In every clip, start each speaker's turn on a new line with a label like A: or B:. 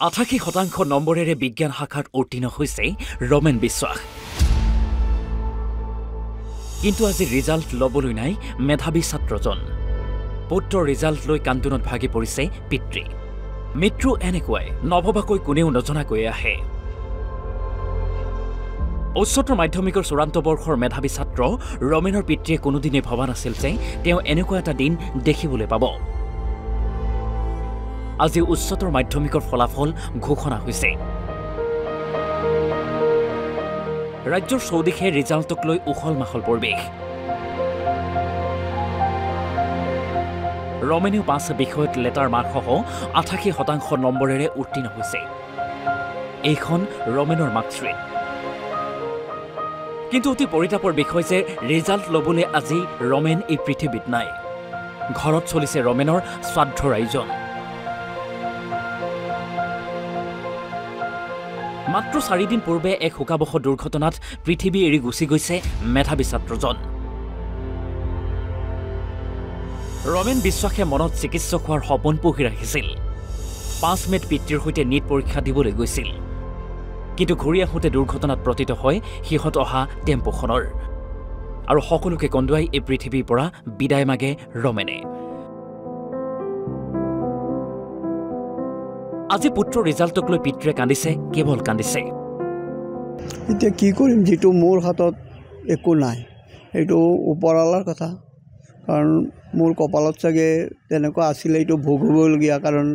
A: ৮৮% নম্বৰেৰে বিজ্ঞান শাখাত উত্তীৰ্ণ হৈছে ৰমেন বিশ্বাস। কিন্তু আজি ৰিজাল্ট ল'বলৈ নাই মেধাৱী ছাত্ৰজন। পুত্ৰৰ ৰিজাল্ট লৈ কান্দোনত ভাগি পৰিছে পিতৃ। মৃত্যু এনেকুৱাই নভবাকৈ কোনেও নজনাকৈ আহে। উচ্চতৰ মাধ্যমিকৰ চূড়ান্ত বৰ্ষৰ মেধাৱী ছাত্ৰ ৰমেনৰ পিতৃয়ে কোনোদিনে ভবা নাছিল যে তেওঁ এনেকুৱা এটা দিন দেখিবলৈ পাব। আজি উচ্চতৰ মাধ্যমিকৰ ফলাফল ঘোষণা হৈছে। ৰাজ্যৰ চৌদিশে ৰিজাল্টক লৈ উখল মাখল পৰিৱেশ। ৰমেনেও ৫ বিষয়ত লেটাৰ মাৰ্কসহ ৮৮% নম্বৰেৰে উত্তীৰ্ণ হৈছে। এইখন ৰমেনৰ মাৰ্কশ্বিট। কিন্তু অতি পৰিতাপৰ বিষয় যে ৰিজাল্ট ল'বলৈ আজি ৰমেন এই পৃথিৱীত নাই। ঘৰত চলিছে ৰমেনৰ শ্ৰাদ্ধৰ আয়োজন। মাত্ৰ ৪ দিন পূৰ্বে এক শোকাবহ দুৰ্ঘটনাত পৃথিৱী এৰি গুচি গৈছে মেধাৱী ছাত্ৰজন। ৰমেন বিশ্বাসে মনত চিকিৎসক হোৱাৰ সপোন পুহি ৰাখিছিল। ৫ মে'ত পিতৃৰ সৈতে নীট পৰীক্ষা দিবলৈ গৈছিল। কিন্তু ঘূৰি আহোঁতে দুৰ্ঘটনাত পতিত হয় সিহঁত অহা টেম্পুখনৰ। আৰু সকলোকে কন্দুৱাই এই পৃথিৱীৰ পৰা বিদায় মাগে ৰমেনে। আজি পুত্ৰৰ ৰিজাল্টক লৈ পিতৃয়ে কান্দিছে, কেৱল কান্দিছে।
B: এতিয়া কি কৰিম, যিটো মোৰ হাতত একো নাই, এইটো ওপৰৱালাৰ কথা। কাৰণ মোৰ কপালত চাগে তেনেকুৱা আছিলে, এইটো ভোগিবলগীয়া। কাৰণ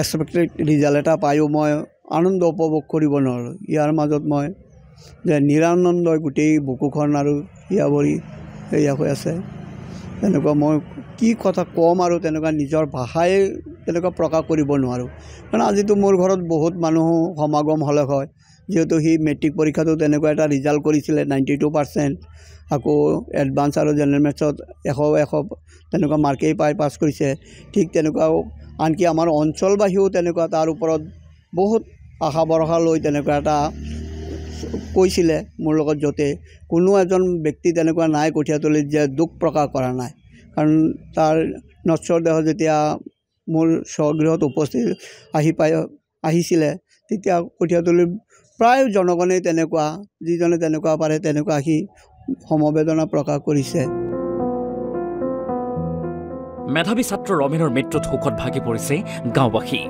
B: এক্সপেক্টেড ৰিজাল্ট এটা পায়ো মই আনন্দ উপভোগ কৰিব নোৱাৰোঁ। ইয়াৰ মাজত মই যে নিৰানন্দই গোটেই বুকুখন আৰু হিয়াভৰি সেয়া হৈ আছে। তেনেকুৱা মই কি কথা ক'ম আৰু তেনেকুৱা নিজৰ ভাষাই তেনেকুৱা প্ৰকাশ কৰিব নোৱাৰোঁ। কাৰণ আজিতো মোৰ ঘৰত বহুত মানুহ সমাগম হ'লে হয়, যিহেতু সি মেট্ৰিক পৰীক্ষাটো তেনেকুৱা এটা ৰিজাল্ট কৰিছিলে 92%। আকৌ এডভান্স আৰু জেনেৰেল মেথছত 100 তেনেকুৱা মাৰ্কেই পাই পাছ কৰিছে। ঠিক তেনেকুৱাও আনকি আমাৰ অঞ্চলবাসীও তেনেকুৱা তাৰ ওপৰত বহুত আশা ভৰসা লৈ তেনেকুৱা এটা কৈছিলে মোৰ লগত। য'তে কোনো এজন ব্যক্তি তেনেকুৱা নাই কঠীয়াতলীত যে দুখ প্ৰকাশ কৰা নাই। কাৰণ তাৰ নশ্বৰ দেহ যেতিয়া মোৰ স্বগৃহত উপস্থিত আহিছিলে, তেতিয়া কঠীয়াতলীৰ প্ৰায় জনগণেই তেনেকুৱা, যিজনে তেনেকুৱা পাৰে তেনেকুৱা আহি সমবেদনা প্ৰকাশ কৰিছে।
A: মেধাৱী ছাত্ৰ ৰমেনৰ মৃত্যুত শোকত ভাগি পৰিছে গাঁওবাসী।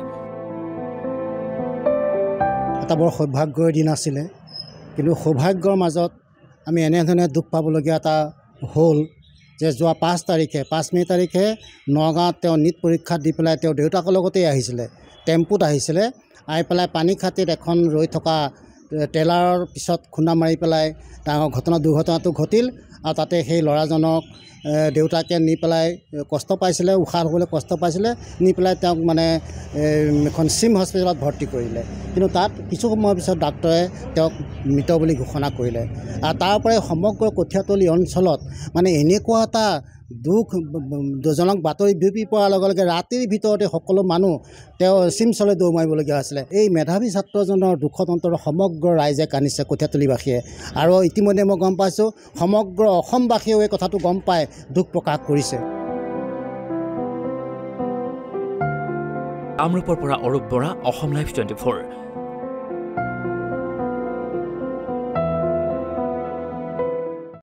C: এটা বৰ সৌভাগ্যৰ দিন আছিলে, কিন্তু সৌভাগ্যৰ মাজত আমি এনেধৰণে দুখ পাবলগীয়া এটা হ'ল যে যোৱা ৫ মে' তাৰিখে নগাঁৱত তেওঁ নীট পৰীক্ষা দি পেলাই তেওঁ দেউতাকৰ লগতেই আহিছিলে, টেম্পুত আহিছিলে। আহি পেলাই পানীখাতিত এখন ৰৈ থকা ট্ৰেইলাৰৰ পিছত খুন্দা মাৰি পেলাই ডাঙৰ দুৰ্ঘটনাটো ঘটিল। আৰু তাতে সেই ল'ৰাজনক দেউতাকে নি পেলাই কষ্ট পাইছিলে, উশাহ ল'বলৈ কষ্ট পাইছিলে, নি পেলাই তেওঁক মানে এখন চিম হস্পিটেলত ভৰ্তি কৰিলে। কিন্তু তাত কিছু সময়ৰ পিছত ডাক্তৰে তেওঁক মৃত বুলি ঘোষণা কৰিলে। আৰু তাৰ পৰাই সমগ্ৰ কঠীয়াতলী অঞ্চলত মানে এনেকুৱা এটা দুখজনক বাতৰি বিয়পি পৰাৰ লগে লগে ৰাতিৰ ভিতৰতে সকলো মানুহ তেওঁ চিমছলৈ দৌৰ মাৰিবলগীয়া হৈছিলে। এই মেধাৱী ছাত্ৰজনৰ দুখত অন্তৰত সমগ্ৰ ৰাইজে কান্দিছে, কঠীয়াতলীবাসীয়ে। আৰু ইতিমধ্যে মই গম পাইছোঁ সমগ্ৰ অসমবাসীয়েও এই কথাটো গম পাই দুখ প্ৰকাশ কৰিছে।
A: কামৰূপৰ পৰা অৰূপ বৰা, অসম লাইভ 24।